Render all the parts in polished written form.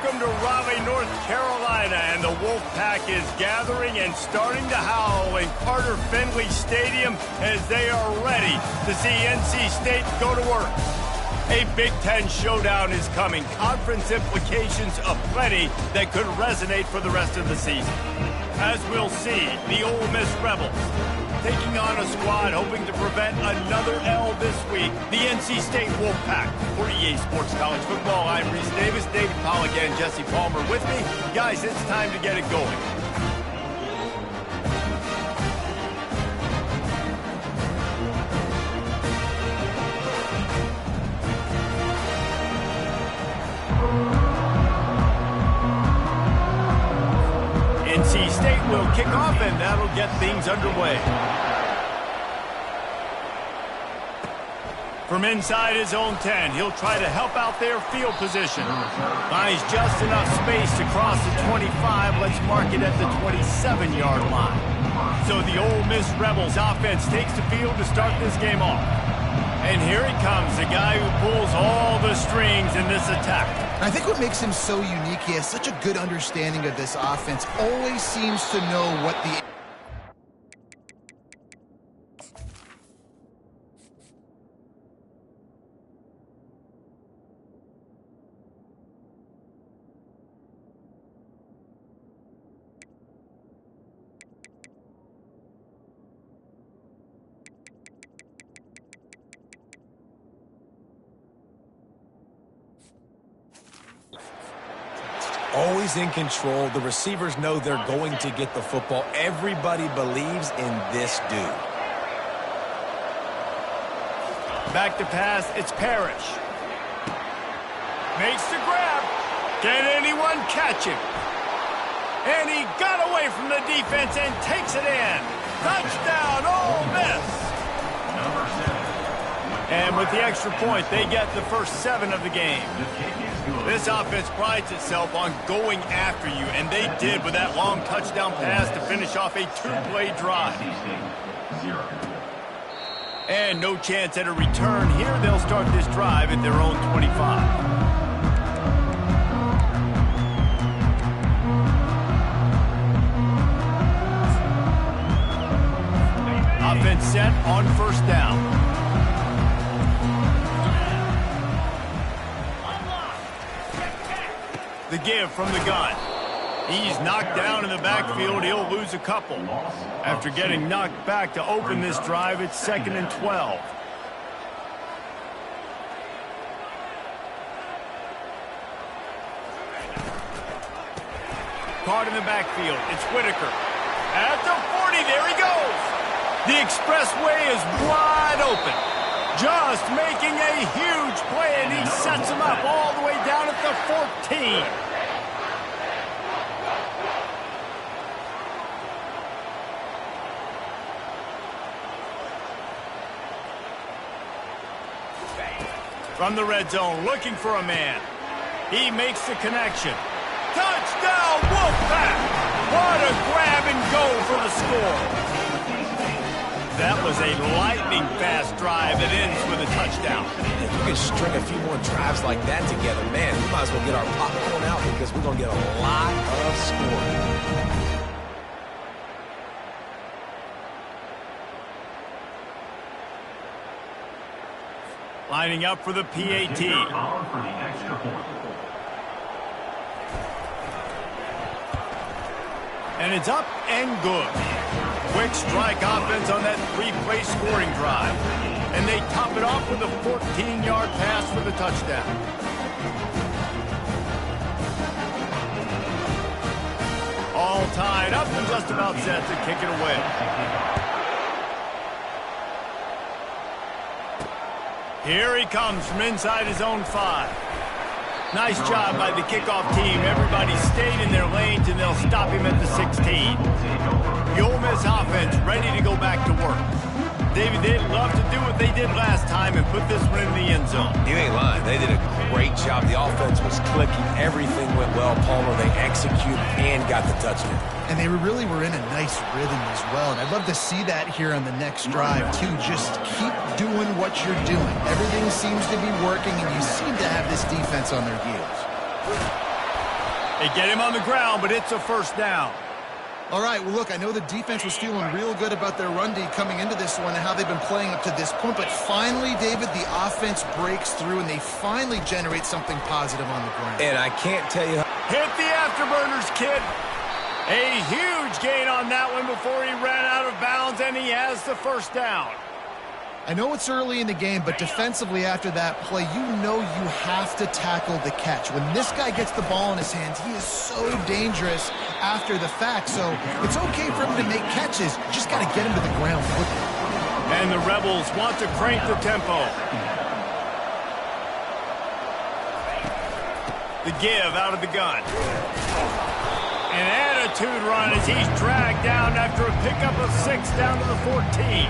Welcome to Raleigh, North Carolina, and the Wolfpack is gathering and starting to howl in Carter Finley Stadium as they are ready to see NC State go to work. A Big Ten showdown is coming, conference implications aplenty that could resonate for the rest of the season. As we'll see, the Ole Miss Rebels taking on a squad hoping to prevent another L this week, the NC State Wolfpack. For EA Sports College Football, I'm Reese Davis, David Pollack, and Jesse Palmer with me. Guys, it's time to get it going. NC State will kick off, and that'll get things underway. From inside his own 10, he'll try to help out their field position. Finds just enough space to cross the 25. Let's mark it at the 27-yard line. So the Ole Miss Rebels offense takes the field to start this game off. And here he comes, the guy who pulls all the strings in this attack. I think what makes him so unique, he has such a good understanding of this offense. Always seems to know what the... Always in control. The receivers know they're going to get the football. Everybody believes in this dude. Back to pass, it's Parrish. Makes the grab. Can anyone catch him? And he got away from the defense and takes it in. Touchdown, Ole Miss. And with the extra point, they get the first 7 of the game. This offense prides itself on going after you, and they did with that long touchdown pass to finish off a 2-play drive. And no chance at a return here. They'll start this drive at their own 25. Offense set on first down. The give from the gun. He's knocked down in the backfield. He'll lose a couple. After getting knocked back to open this drive, it's 2nd and 12. Caught in the backfield. It's Whitaker. At the 40, there he goes. The expressway is wide open. Just making a huge play, and he sets him up all the way down at the 14. From the red zone, looking for a man. He makes the connection. Touchdown, Wolfpack! What a grab and go for the score. That was a lightning-fast drive that ends with a touchdown. If we can string a few more drives like that together, man, we might as well get our popcorn out because we're going to get a lot of scoring. Lining up for the PAT. And it's up and good. Quick strike offense on that 3-play scoring drive. And they top it off with a 14-yard pass for the touchdown. All tied up and just about set to kick it away. Here he comes from inside his own 5. Nice job by the kickoff team. Everybody stayed in their lanes, and they'll stop him at the 16. The Ole Miss offense ready to go back to work. David, they'd love to do what they did last time and put this one in the end zone. You ain't lying. They did a great job. The offense was clicking. Everything went well, Palmer. They executed and got the touchdown. And they really were in a nice rhythm as well. And I'd love to see that here on the next drive, too. Just keep doing what you're doing. Everything seems to be working, and you seem to have this defense on their heels. They get him on the ground, but it's a first down. All right, well, look, I know the defense was feeling real good about their run D coming into this one and how they've been playing up to this point, but finally, David, the offense breaks through and they finally generate something positive on the ground. And I can't tell you... Hit the afterburners, kid. A huge gain on that one before he ran out of bounds, and he has the first down. I know it's early in the game, but defensively after that play, you know you have to tackle the catch. When this guy gets the ball in his hands, he is so dangerous after the fact. So it's okay for him to make catches. You just got to get him to the ground quickly. And the Rebels want to crank the tempo. The give out of the gun. An attitude run as he's dragged down after a pickup of 6 down to the 14.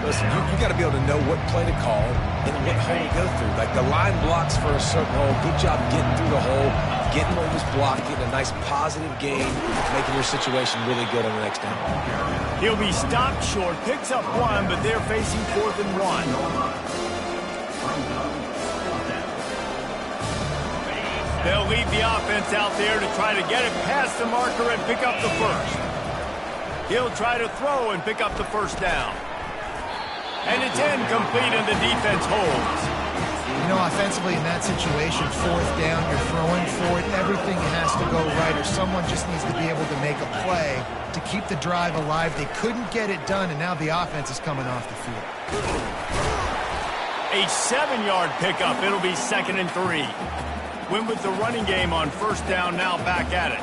Listen, you got to be able to know what play to call and what hole to go through. Like the line blocks for a certain hole. Good job getting through the hole, getting what was blocked, getting a nice positive gain, making your situation really good on the next down. He'll be stopped short, picks up 1, but they're facing 4th and 1. They'll leave the offense out there to try to get it past the marker and pick up the first. He'll try to throw and pick up the first down. And it's incomplete and the defense holds. You know, offensively in that situation, 4th down, you're throwing for it. Everything has to go right, or someone just needs to be able to make a play to keep the drive alive. They couldn't get it done, and now the offense is coming off the field. A 7-yard pickup. It'll be 2nd and 3. Win with the running game on first down, now back at it.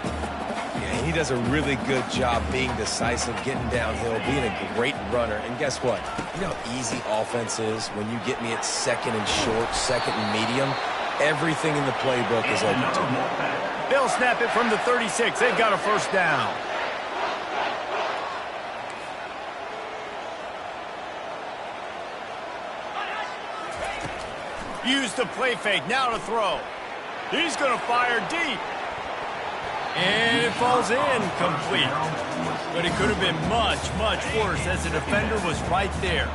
Yeah, he does a really good job being decisive, getting downhill, being a great runner. And guess what? You know how easy offense is when you get me at 2nd and short, 2nd and medium? Everything in the playbook is open to me. They'll snap it from the 36. They've got a first down. Use the play fake, now to throw. He's going to fire deep. And it falls in complete. But it could have been much, much worse as the defender was right there.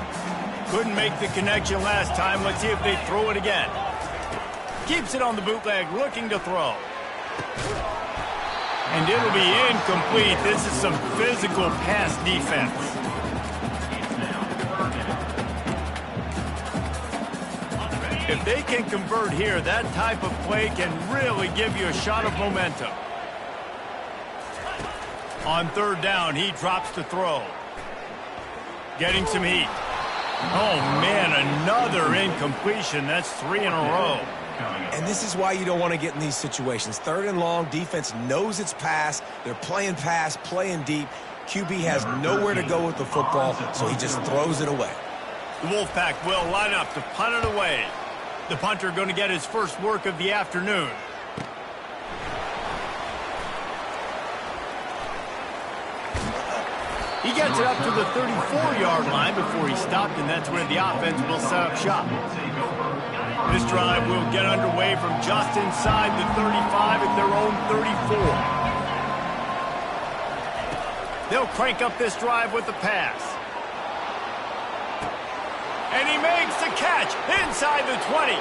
Couldn't make the connection last time. Let's see if they throw it again. Keeps it on the bootleg, looking to throw. And it'll be incomplete. This is some physical pass defense. If they can convert here, that type of play can really give you a shot of momentum. On 3rd down, he drops to throw. Getting some heat. Oh, man, another incompletion. That's 3 in a row. And this is why you don't want to get in these situations. 3rd and long, defense knows it's pass. They're playing pass, playing deep. QB has nowhere to go with the football, so he just throws it away. The Wolfpack will line up to punt it away. The punter going to get his first work of the afternoon. He gets it up to the 34-yard line before he stopped, and that's where the offense will set up shop. This drive will get underway from just inside the 35 at their own 34. They'll crank up this drive with the pass. And he makes the catch inside the 20.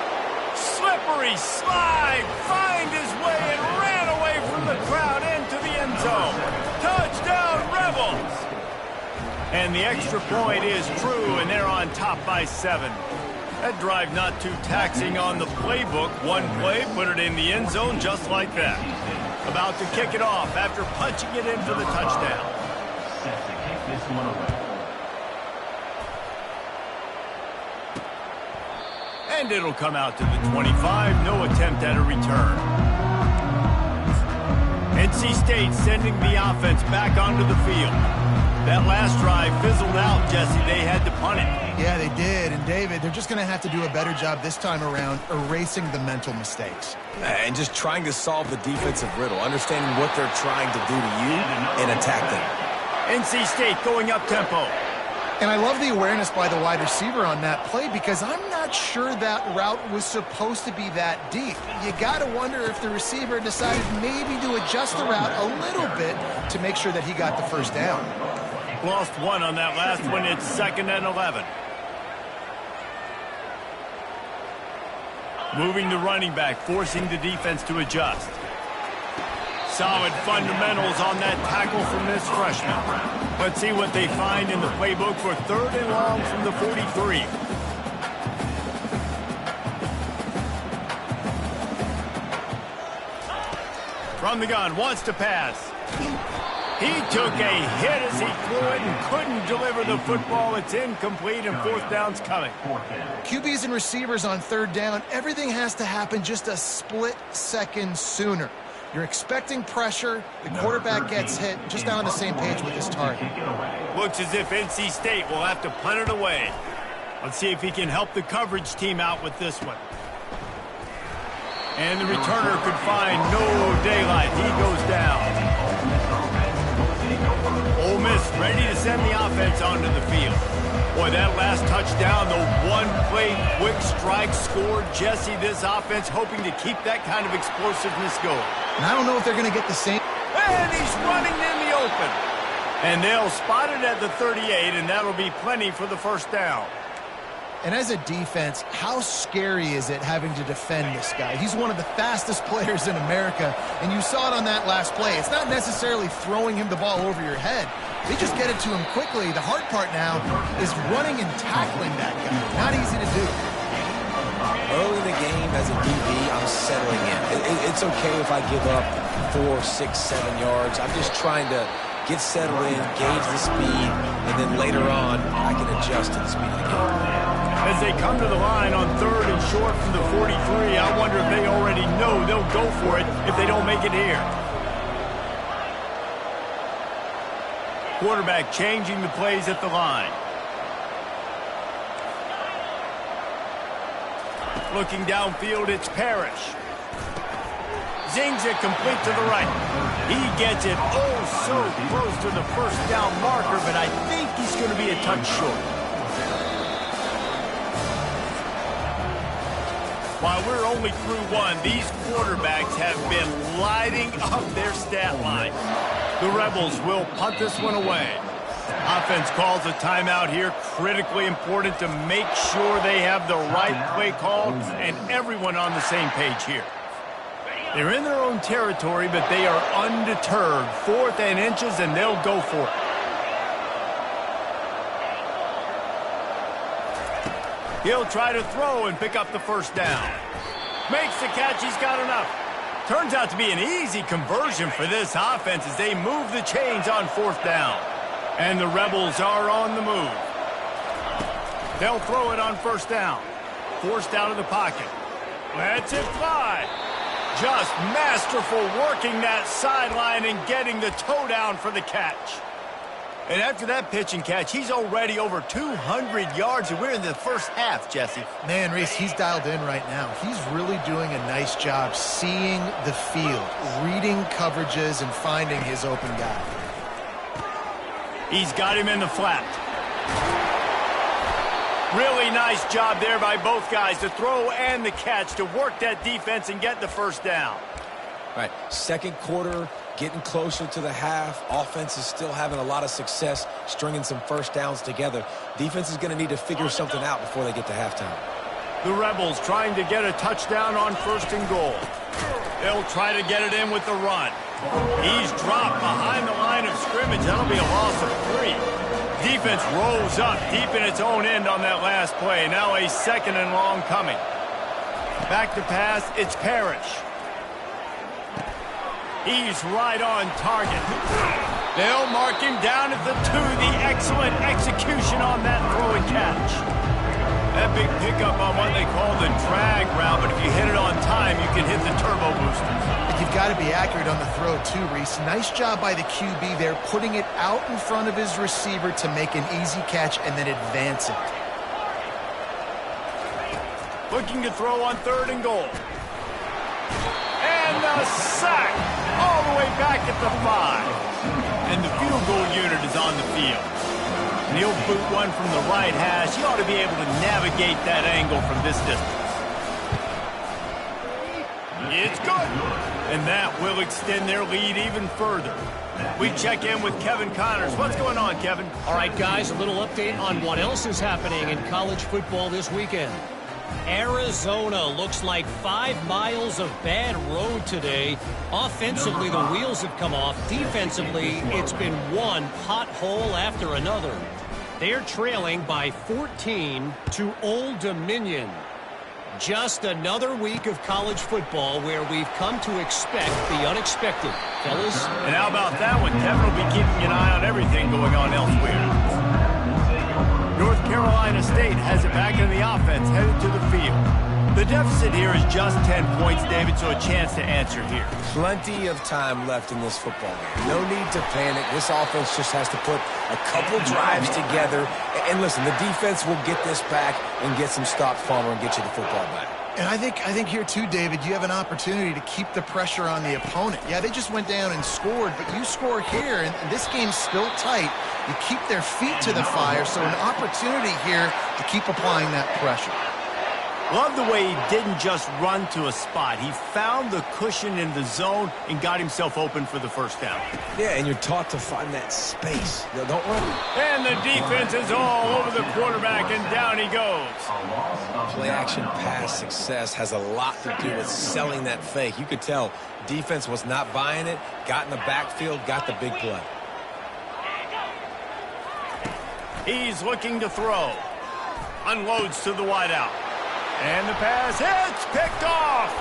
Slippery slide, find his way and ran away from the crowd into the end zone. Touchdown, Rebels! And the extra point is true, and they're on top by 7. That drive not too taxing on the playbook. One play, put it in the end zone just like that. About to kick it off after punching it in for the touchdown. Set to kick this one away. And it'll come out to the 25. No attempt at a return. NC State sending the offense back onto the field. That last drive fizzled out, Jesse. They had to punt it. Yeah, they did. And, David, they're just going to have to do a better job this time around erasing the mental mistakes. And just trying to solve the defensive riddle, understanding what they're trying to do to you and attack them. NC State going up tempo. And I love the awareness by the wide receiver on that play because I'm not sure that route was supposed to be that deep. You got to wonder if the receiver decided maybe to adjust the route a little bit to make sure that he got the first down. Lost 1 on that last one. It's 2nd and 11. Moving the running back, forcing the defense to adjust. Solid fundamentals on that tackle from this freshman. Let's see what they find in the playbook for 3rd and long from the 43. From the gun, wants to pass. He took a hit as he threw it and couldn't deliver the football. It's incomplete and 4th down's coming. QBs and receivers on 3rd down, everything has to happen just a split second sooner. You're expecting pressure, the quarterback gets hit, just not on the same page with his target. Looks as if NC State will have to punt it away. Let's see if he can help the coverage team out with this one. And the returner could find no daylight. He goes down. Ole Miss ready to send the offense onto the field. Boy, that last touchdown, the one-play quick strike scored. Jesse, this offense hoping to keep that kind of explosiveness going. And I don't know if they're going to get the same. And he's running in the open. And they'll spot it at the 38, and that'll be plenty for the 1st down. And as a defense, how scary is it having to defend this guy? He's one of the fastest players in America, and you saw it on that last play. It's not necessarily throwing him the ball over your head. They just get it to him quickly. The hard part now is running and tackling that guy. Not easy to do. Early in the game, as a DB, I'm settling in. It's okay if I give up 4, 6, 7 yards. I'm just trying to get settled in, gauge the speed, and then later on, I can adjust to the speed of the game. As they come to the line on 3rd and short from the 43, I wonder if they already know they'll go for it if they don't make it here. Quarterback changing the plays at the line. Looking downfield, it's Parrish. Zings it complete to the right. He gets it oh so close to the 1st down marker, but I think he's going to be a touch short. While we're only through 1, these quarterbacks have been lighting up their stat line. The Rebels will punt this one away. Offense calls a timeout here. Critically important to make sure they have the right play call and everyone on the same page here. They're in their own territory, but they are undeterred. 4th and inches, and they'll go for it. He'll try to throw and pick up the 1st down. Makes the catch. He's got enough. Turns out to be an easy conversion for this offense as they move the chains on 4th down. And the Rebels are on the move. They'll throw it on 1st down. Forced out of the pocket. Lets it fly. Just masterful working that sideline and getting the toe down for the catch. And after that pitch and catch, he's already over 200 yards, and we're in the 1st half, Jesse. Man, Reese, he's dialed in right now. He's really doing a nice job seeing the field, reading coverages, and finding his open guy. He's got him in the flat. Really nice job there by both guys, the throw and the catch, to work that defense and get the 1st down. Right, 2nd quarter, getting closer to the half. Offense is still having a lot of success stringing some 1st downs together. Defense is going to need to figure something out before they get to halftime. The Rebels trying to get a touchdown on 1st and goal. They'll try to get it in with the run. He's dropped behind the line of scrimmage. That'll be a loss of 3. Defense rolls up deep in its own end on that last play. Now a 2nd and long coming. Back to pass, it's Parrish. He's right on target. They'll mark him down at the 2. The excellent execution on that throw and catch. That big pickup on what they call the drag route, but if you hit it on time, you can hit the turbo booster. You've got to be accurate on the throw, too, Reese. Nice job by the QB there, putting it out in front of his receiver to make an easy catch and then advance it. Looking to throw on 3rd and goal. And the sack all the way back at the 5. And the field goal unit is on the field. And he'll boot one from the right hash. He ought to be able to navigate that angle from this distance. It's good. And that will extend their lead even further. We check in with Kevin Connors. What's going on, Kevin? All right, guys, a little update on what else is happening in college football this weekend. Arizona looks like 5 miles of bad road today. Offensively, the wheels have come off. Defensively, it's been one pothole after another. They're trailing by 14 to Old Dominion. Just another week of college football where we've come to expect the unexpected. Fellas? And how about that one? Kevin will be keeping an eye on everything going on elsewhere. North Carolina State has it back in the offense, headed to the field. The deficit here is just 10 points, David, so a chance to answer here. Plenty of time left in this football game. No need to panic. This offense just has to put a couple drives together. And listen, the defense will get this back and get some stops, Palmer, and get you the football back. And I think here too, David, you have an opportunity to keep the pressure on the opponent. Yeah, they just went down and scored, but you score here, and this game's still tight. You keep their feet to the fire, so an opportunity here to keep applying that pressure. Love the way he didn't just run to a spot. He found the cushion in the zone and got himself open for the first down. Yeah, and you're taught to find that space. No, don't run. And the defense is all over the quarterback, and down he goes. Play-action pass success has a lot to do with selling that fake. You could tell defense was not buying it, got in the backfield, got the big play. He's looking to throw. Unloads to the wideout. And the pass hits, picked off.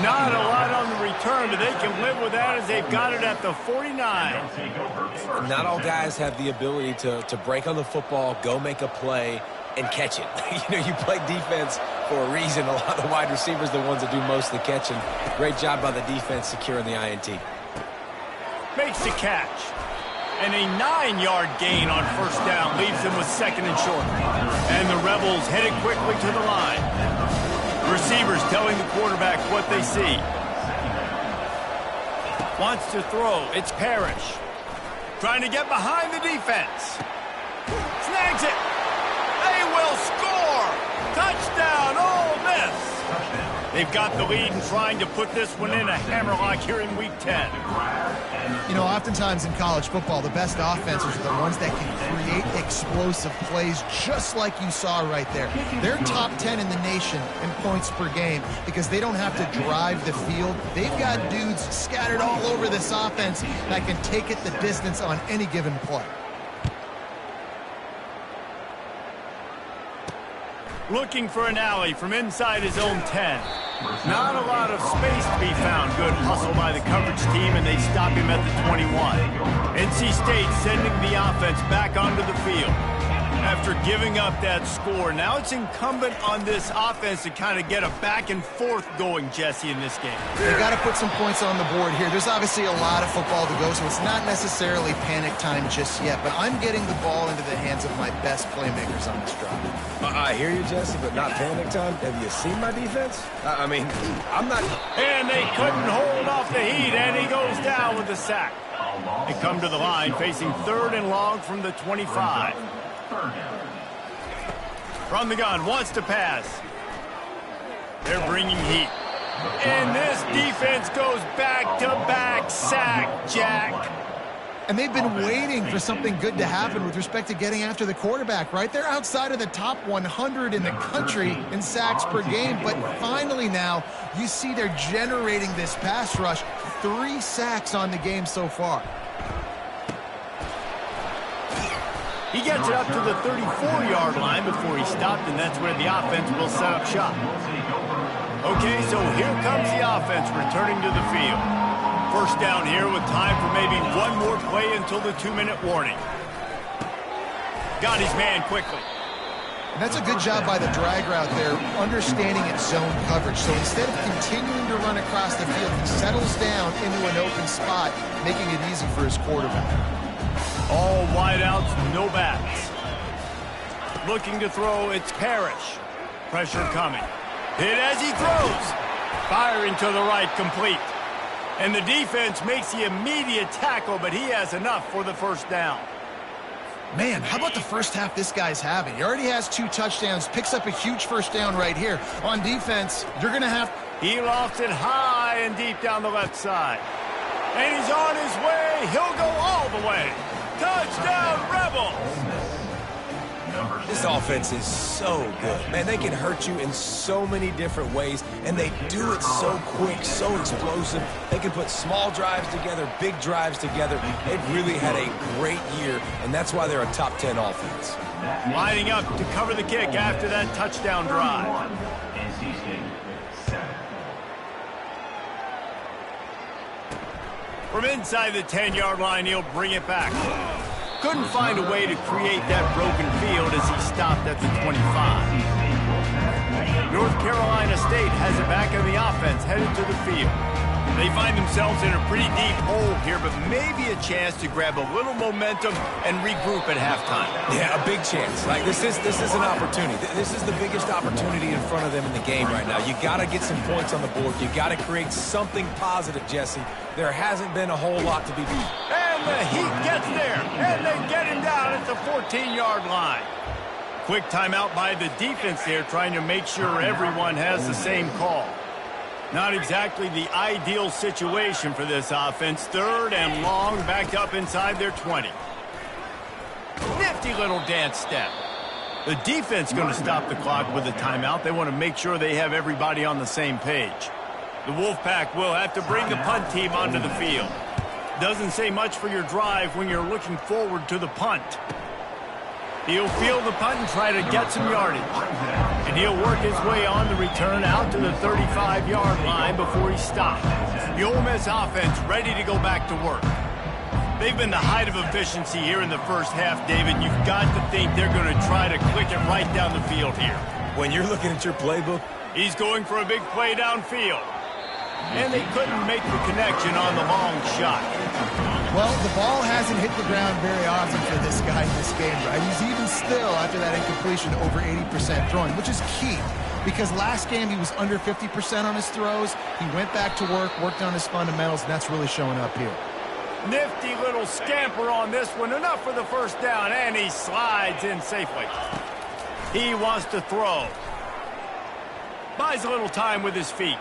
Not a lot on the return, but they can live with that as they've got it at the 49. Not all guys have the ability to break on the football, go make a play, and catch it. You play defense for a reason. A lot of the wide receivers are the ones that do most of the catching. Great job by the defense securing the INT. Makes the catch. And a 9-yard gain on first down leaves them with second and short. And the Rebels headed quickly to the line. Receivers telling the quarterback what they see. Wants to throw. It's Parrish. Trying to get behind the defense. Snags it. They will score. Touchdown, Ole Miss. They've got the lead and trying to put this one in a hammerlock here in Week 10. You know, oftentimes in college football, the best offenses are the ones that can create explosive plays just like you saw right there. They're top 10 in the nation in points per game because they don't have to drive the field. They've got dudes scattered all over this offense that can take it the distance on any given play. Looking for an alley from inside his own 10. Not a lot of space to be found. Good hustle by the coverage team, and they stop him at the 21. NC State sending the offense back onto the field. After giving up that score, now it's incumbent on this offense to kind of get a back and forth going, Jesse, in this game. They got to put some points on the board here. There's obviously a lot of football to go, so it's not necessarily panic time just yet, but I'm getting the ball into the hands of my best playmakers on this drive. I hear you, Jesse, but not panic time. Have you seen my defense? I mean, I'm not... And they couldn't hold off the heat, and he goes down with the sack. They come to the line facing 3rd and long from the 25. From the gun, wants to pass. They're bringing heat. And this defense goes back-to-back sack, Jack. And they've been waiting for something good to happen with respect to getting after the quarterback, right? They're outside of the top 100 in the country in sacks per game, but finally now you see they're generating this pass rush. 3 sacks on the game so far. He gets it up to the 34-yard line before he stopped, and that's where the offense will set up shop. Okay, so here comes the offense returning to the field. First down here with time for maybe one more play until the 2-minute warning. Got his man quickly. And that's a good job by the drag route there, understanding its zone coverage. So instead of continuing to run across the field, he settles down into an open spot, making it easy for his quarterback. All wideouts, no backs. Looking to throw, it's Parrish. Pressure coming. Hit as he throws. Firing to the right, complete. And the defense makes the immediate tackle, but he has enough for the first down. Man, how about the first half this guy's having? He already has 2 touchdowns, picks up a huge first down right here. On defense, you're going to have... He lofts it high and deep down the left side. And he's on his way. He'll go all the way. Touchdown, Rebels! This offense is so good. Man, they can hurt you in so many different ways, and they do it so quick, so explosive. They can put small drives together, big drives together. They've really had a great year, and that's why they're a top 10 offense. Lining up to cover the kick after that touchdown drive. NC State 7. From inside the 10-yard line, he'll bring it back. Couldn't find a way to create that broken field as he stopped at the 25. North Carolina State has it back in the offense, headed to the field. They find themselves in a pretty deep hole here, but maybe a chance to grab a little momentum and regroup at halftime. Yeah, a big chance. Like this is an opportunity. This is the biggest opportunity in front of them in the game right now. You got to get some points on the board. You got to create something positive, Jesse. There hasn't been a whole lot to be beat. And the Heat gets there, and they get him down at the 14-yard line. Quick timeout by the defense there, trying to make sure everyone has the same call. Not exactly the ideal situation for this offense. 3rd and long, backed up inside their 20. Nifty little dance step. The defense going to stop the clock with a timeout. They want to make sure they have everybody on the same page. The Wolfpack will have to bring the punt team onto the field. Doesn't say much for your drive when you're looking forward to the punt. He'll field the punt and try to get some yardage. And he'll work his way on the return out to the 35-yard line before he stops. The Ole Miss offense ready to go back to work. They've been the height of efficiency here in the first half, David. You've got to think they're going to try to click it right down the field here. When you're looking at your playbook, he's going for a big play downfield. And they couldn't make the connection on the long shot. Well, the ball hasn't hit the ground very often for this guy in this game, right? He's even still, after that incompletion, over 80% throwing, which is key. Because last game, he was under 50% on his throws. He went back to work, worked on his fundamentals, and that's really showing up here. Nifty little scamper on this one. Enough for the first down, and he slides in safely. He wants to throw. Buys a little time with his feet.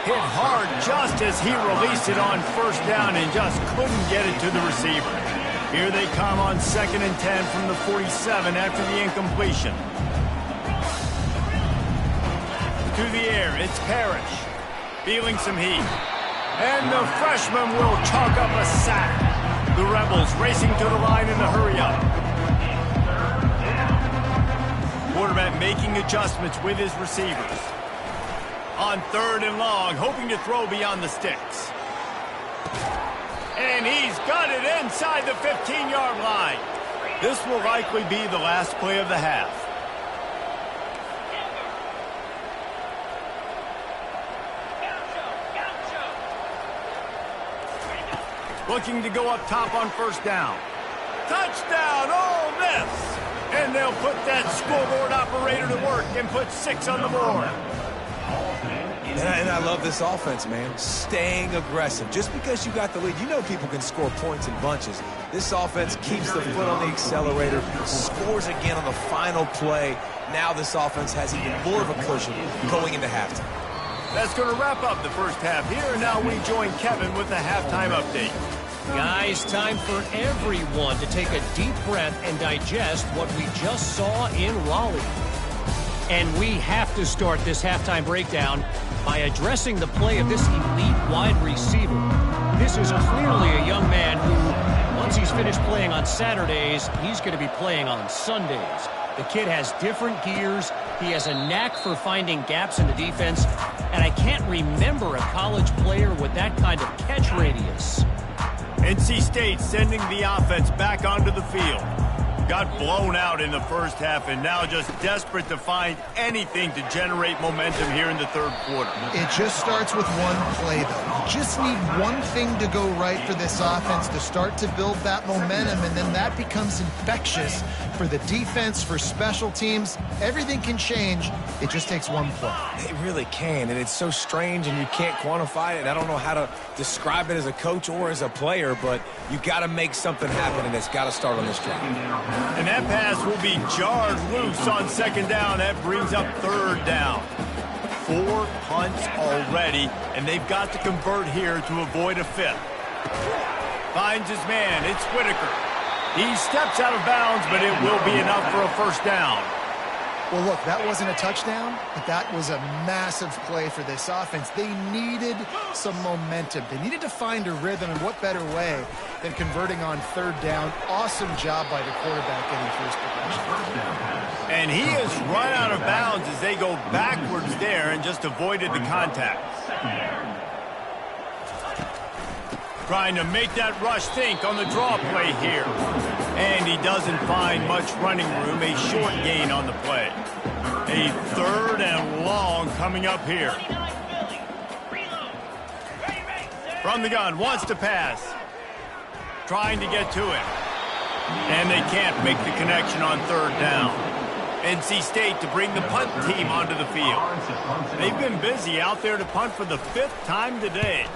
Hit hard just as he released it on first down and just couldn't get it to the receiver. Here they come on 2nd and 10 from the 47 after the incompletion. To the air, it's Parrish. Feeling some heat. And the freshman will chalk up a sack. The Rebels racing to the line in the hurry-up. Quarterback making adjustments with his receivers. On 3rd and long, hoping to throw beyond the sticks. And he's got it inside the 15-yard line. This will likely be the last play of the half. Looking to go up top on first down. Touchdown, Ole Miss! And they'll put that scoreboard operator to work and put 6 on the board. And I love this offense, man. Staying aggressive. Just because you got the lead, you know people can score points in bunches. This offense keeps the foot on the accelerator, scores again on the final play. Now this offense has even more of a cushion going into halftime. That's going to wrap up the first half here. Now we join Kevin with the halftime update. Guys, time for everyone to take a deep breath and digest what we just saw in Raleigh. And we have to start this halftime breakdown by addressing the play of this elite wide receiver. This is clearly a young man who, once he's finished playing on Saturdays, he's going to be playing on Sundays. The kid has different gears. He has a knack for finding gaps in the defense. And I can't remember a college player with that kind of catch radius. NC State sending the offense back onto the field. Got blown out in the first half and now just desperate to find anything to generate momentum here in the third quarter. It just starts with one play, though. You just need one thing to go right for this offense to start to build that momentum, and then that becomes infectious for the defense, for special teams. Everything can change. It just takes one play. It really can, and it's so strange, and you can't quantify it. I don't know how to describe it as a coach or as a player, but you got to make something happen, and it's got to start on this drive. And that pass will be jarred loose on second down. That brings up third down. 4 punts already, and they've got to convert here to avoid a fifth. Finds his man. It's Whitaker. He steps out of bounds, but it will be enough for a first down. Well, look, that wasn't a touchdown, but that was a massive play for this offense. They needed some momentum. They needed to find a rhythm, and what better way than converting on third down. Awesome job by the quarterback getting first progression. And he has run out of bounds as they go backwards there and just avoided the contact. Trying to make that rush think on the draw play here. And he doesn't find much running room, a short gain on the play. A third and long coming up here. From the gun, wants to pass. Trying to get to it. And they can't make the connection on third down. NC State to bring the punt team onto the field. They've been busy out there to punt for the 5th time today.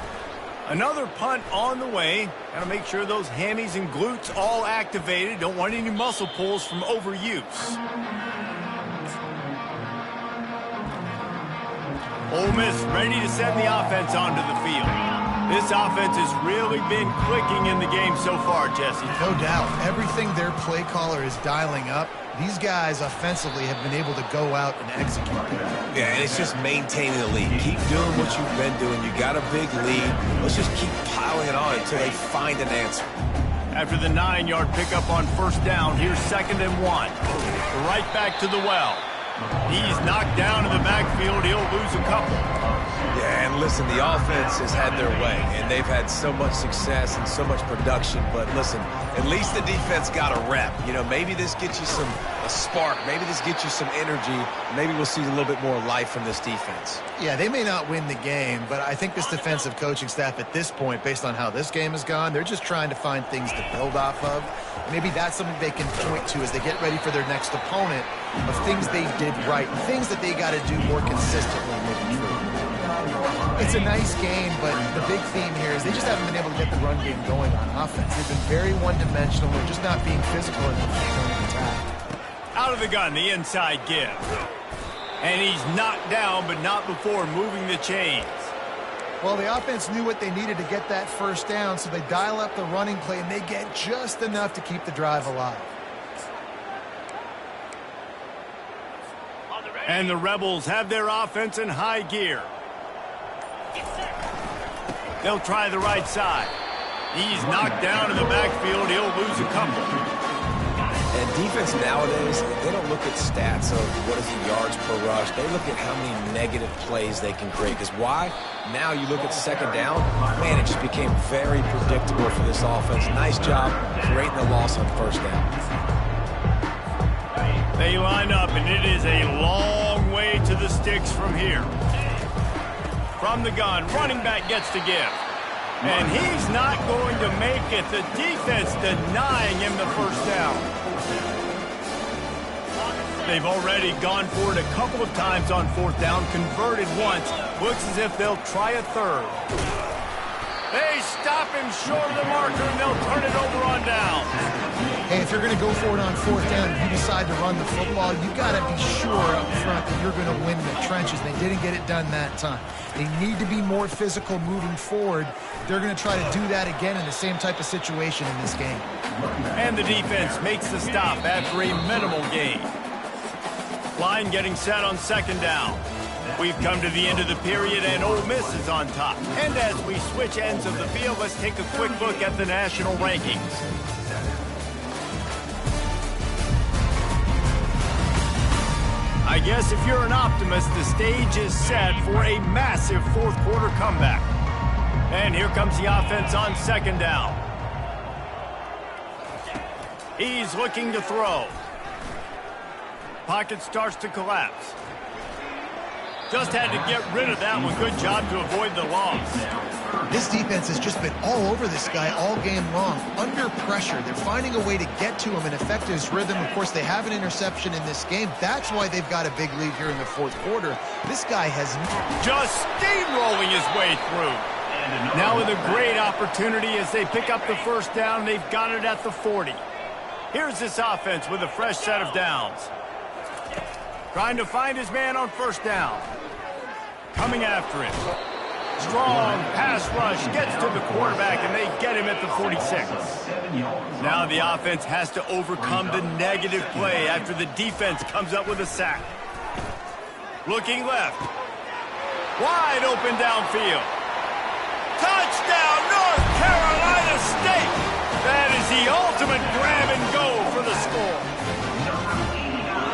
Another punt on the way. Got to make sure those hammies and glutes all activated. Don't want any muscle pulls from overuse. Ole Miss ready to send the offense onto the field. This offense has really been clicking in the game so far, Jesse. No doubt. Everything their play caller is dialing up, these guys offensively have been able to go out and execute. Yeah, and it's just maintaining the lead. Keep doing what you've been doing. You got a big lead. Let's just keep piling it on until they find an answer. After the 9-yard pickup on first down, here's 2nd and 1. Right back to the well. He's knocked down in the backfield. He'll lose a couple. Yeah, and listen, the offense has had their way, and they've had so much success and so much production. But listen, at least the defense got a rep. You know, maybe this gets you a spark. Maybe this gets you some energy. Maybe we'll see a little bit more life from this defense. Yeah, they may not win the game, but I think this defensive coaching staff at this point, based on how this game has gone, they're just trying to find things to build off of. Maybe that's something they can point to as they get ready for their next opponent, of things they did right, things that they got to do more consistently moving forward. It's a nice game, but the big theme here is they just haven't been able to get the run game going on offense. They've been very one-dimensional. They're just not being physical enough to attack. Out of the gun, the inside give. And he's knocked down, but not before moving the chains. Well, the offense knew what they needed to get that first down, so they dial up the running play, and they get just enough to keep the drive alive. And the Rebels have their offense in high gear. They'll try the right side. He's knocked down in the backfield. He'll lose a couple. And defense nowadays, they don't look at stats of what is the yards per rush. They look at how many negative plays they can create. Because why? Now you look at 2nd down, man, it just became very predictable for this offense. Nice job creating the loss on first down. They line up, and it is a long way to the sticks from here. From the gun, running back gets to give. And he's not going to make it. The defense denying him the first down. They've already gone for it a couple of times on 4th down, converted once. Looks as if they'll try a third. They stop him short of the marker, and they'll turn it over on down. Hey, if you're going to go for it on 4th down and you decide to run the football, you got to be sure up front that you're going to win the trenches. They didn't get it done that time. They need to be more physical moving forward. They're going to try to do that again in the same type of situation in this game. And the defense makes the stop after a minimal gain. Line getting set on 2nd down. We've come to the end of the period, and Ole Miss is on top. And as we switch ends of the field, let's take a quick look at the national rankings. I guess if you're an optimist, the stage is set for a massive 4th quarter comeback. And here comes the offense on 2nd down. He's looking to throw. Pocket starts to collapse. Just had to get rid of that one. Good job to avoid the loss. This defense has just been all over this guy all game long. Under pressure, they're finding a way to get to him and affect his rhythm. Of course, they have an interception in this game. That's why they've got a big lead here in the 4th quarter. This guy has just steamrolling his way through. Now with a great opportunity as they pick up the first down. They've got it at the 40. Here's this offense with a fresh set of downs. Trying to find his man on 1st down. Coming after him. Strong pass rush gets to the quarterback, and they get him at the 46. Now the offense has to overcome the negative play after the defense comes up with a sack. Looking left. Wide open downfield. Touchdown, North Carolina State! That is the ultimate grab and go for the score.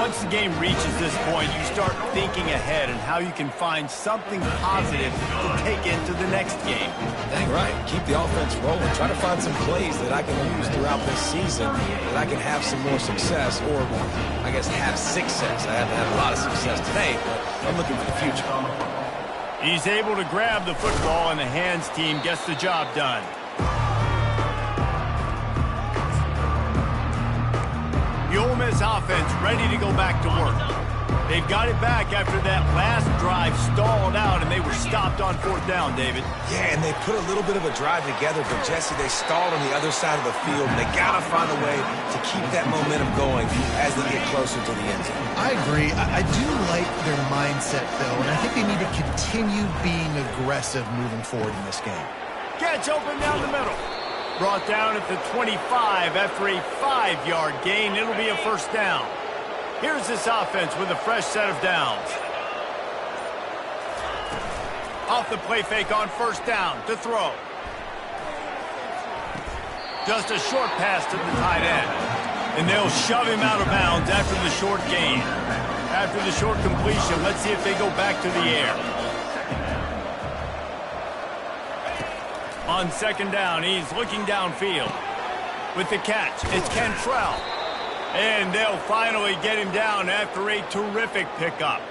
Once the game reaches this point, you start thinking ahead and how you can find something positive to take into the next game. Dang right. Keep the offense rolling. Try to find some plays that I can use throughout this season that I can have some more success, or I guess have success. I haven't had a lot of success today, but I'm looking for the future. He's able to grab the football, and the hands team gets the job done. The Ole Miss offense ready to go back to work. They've got it back after that last drive stalled out, and they were stopped on 4th down, David. Yeah, and they put a little bit of a drive together, but Jesse, they stalled on the other side of the field, and they got to find a way to keep that momentum going as they get closer to the end zone. I agree. I do like their mindset, though, and I think they need to continue being aggressive moving forward in this game. Catch open down the middle. Brought down at the 25 after a 5-yard gain. It'll be a first down. Here's this offense with a fresh set of downs. Off the play fake on first down to throw. Just a short pass to the tight end. And they'll shove him out of bounds after the short gain. After the short completion, let's see if they go back to the air. On 2nd down, he's looking downfield. With the catch, it's Cantrell. And they'll finally get him down after a terrific pickup.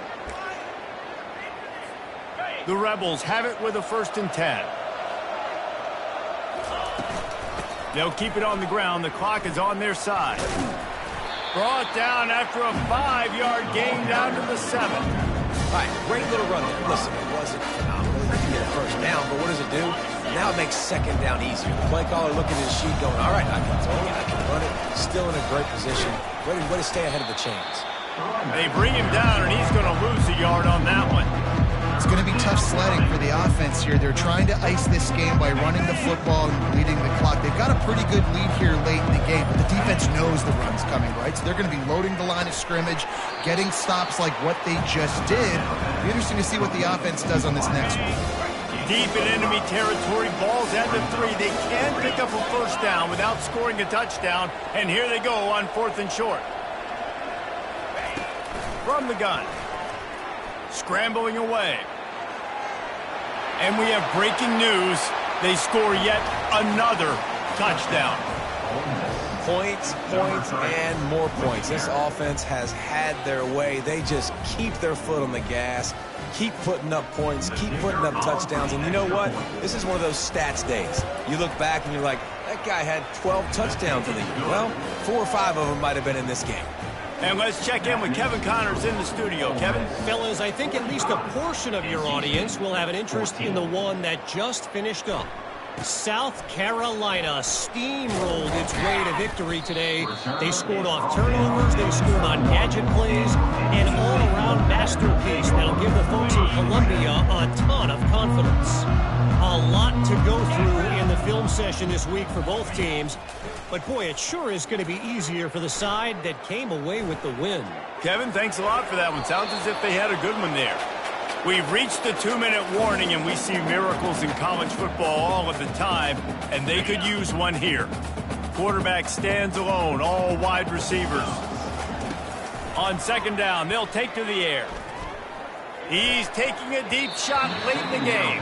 The Rebels have it with a 1st and 10. They'll keep it on the ground. The clock is on their side. Brought down after a 5-yard gain down to the 7. All right, great little run there. Listen, it wasn't phenomenal to get a first down, but what does it do? Now it makes 2nd down easier. The play caller looking at his sheet going, all right, I can throw it, I can run it. Still in a great position. Way to stay ahead of the chains. They bring him down, and he's going to lose a yard on that one. It's going to be tough sledding for the offense here. They're trying to ice this game by running the football and bleeding the clock. They've got a pretty good lead here late in the game, but the defense knows the run's coming, right? So they're going to be loading the line of scrimmage, getting stops like what they just did. It'll be interesting to see what the offense does on this next one. Deep in enemy territory, balls at the 3. They can pick up a first down without scoring a touchdown, and here they go on 4th and short. From the gun. Scrambling away. And we have breaking news. They score yet another touchdown. Points, and more points. This offense has had their way. They just keep their foot on the gas, keep putting up points, keep putting up touchdowns. And you know what? This is one of those stats days. You look back and you're like, that guy had 12 touchdowns in the year. Well, 4 or 5 of them might have been in this game. And let's check in with Kevin Connors in the studio. Kevin? Fellas, I think at least a portion of your audience will have an interest in the one that just finished up. South Carolina steamrolled its way to victory today. They scored off turnovers, they scored on gadget plays, an all-around masterpiece that'll give the folks in Columbia a ton of confidence. A lot to go through in the film session this week for both teams, but boy, it sure is going to be easier for the side that came away with the win. Kevin, thanks a lot for that one. Sounds as if they had a good one there. We've reached the 2-minute warning, and we see miracles in college football all of the time, and they could use one here. Quarterback stands alone, all wide receivers. On 2nd down, they'll take to the air. He's taking a deep shot late in the game.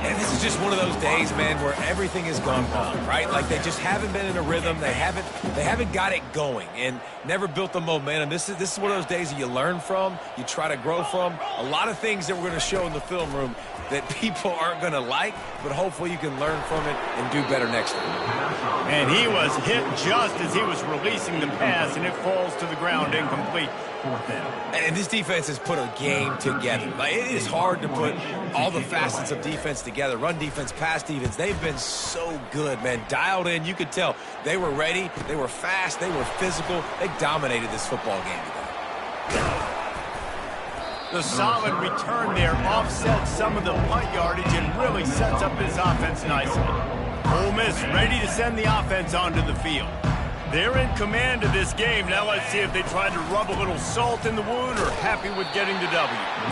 And this is just one of those days, man, where everything has gone wrong, right? Like they just haven't been in a rhythm. They haven't got it going and never built the momentum. This is one of those days that you learn from, you try to grow from. A lot of things that we're going to show in the film room that people aren't going to like, but hopefully you can learn from it and do better next time. And he was hit just as he was releasing the pass, and it falls to the ground incomplete. And this defense has put a game together. Like, it is hard to put all the facets of defense together. Run defense, pass defense. They've been so good, man. Dialed in. You could tell they were ready. They were fast. They were physical. They dominated this football game today. The solid return there offsets some of the punt yardage and really sets up this offense nicely. Ole Miss ready to send the offense onto the field. They're in command of this game. Now let's see if they try to rub a little salt in the wound or happy with getting the W.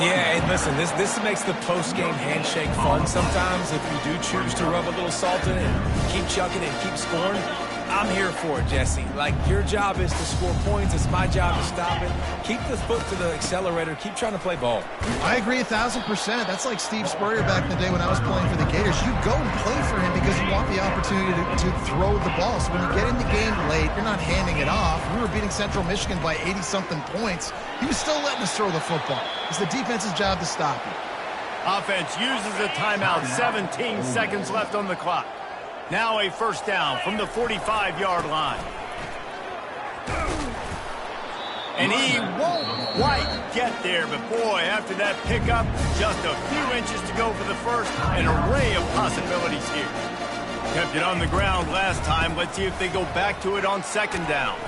Yeah, and listen, this makes the post-game handshake fun sometimes. If you do choose to rub a little salt in it and keep chucking and keep scoring, I'm here for it, Jesse. Like, your job is to score points. It's my job to stop it. Keep the foot to the accelerator. Keep trying to play ball. I agree 1,000%. That's like Steve Spurrier back in the day when I was playing for the Gators. You go and play for him because you want the opportunity to throw the ball. So when you get in the game late, you're not handing it off. We were beating Central Michigan by 80-something points. He was still letting us throw the football. It's the defense's job to stop you. Offense uses a timeout. 17 seconds left on the clock. Now a first down from the 45-yard line. And he won't quite get there, but boy, after that pickup, just a few inches to go for the first. An array of possibilities here. Kept it on the ground last time. Let's see if they go back to it on second down.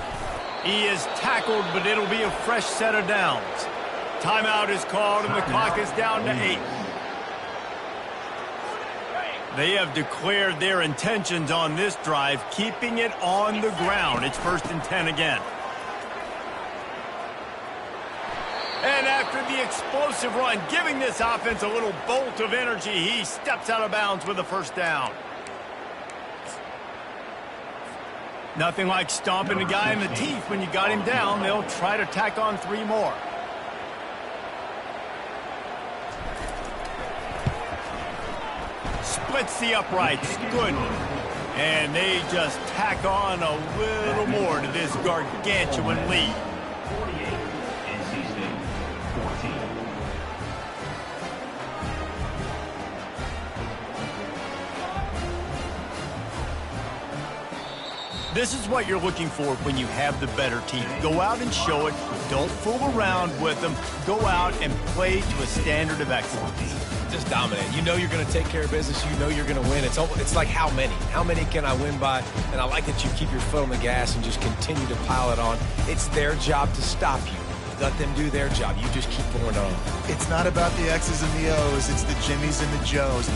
He is tackled, but it'll be a fresh set of downs. Timeout is called, and the clock is down to 8. They have declared their intentions on this drive, keeping it on the ground. It's 1st and 10 again. And after the explosive run, giving this offense a little bolt of energy, he steps out of bounds with a first down. Nothing like stomping a guy in the teeth when you got him down. They'll try to tack on 3 more. Splits the uprights. Good. And they just tack on a little more to this gargantuan lead. 48, NC State 14. This is what you're looking for when you have the better team. Go out and show it. Don't fool around with them. Go out and play to a standard of excellence. Just dominate. You know you're going to take care of business. You know you're going to win. It's like how many? How many can I win by? And I like that you keep your foot on the gas and just continue to pile it on. It's their job to stop you. Let them do their job. You just keep going on. It's not about the X's and the O's. It's the Jimmies and the Joes.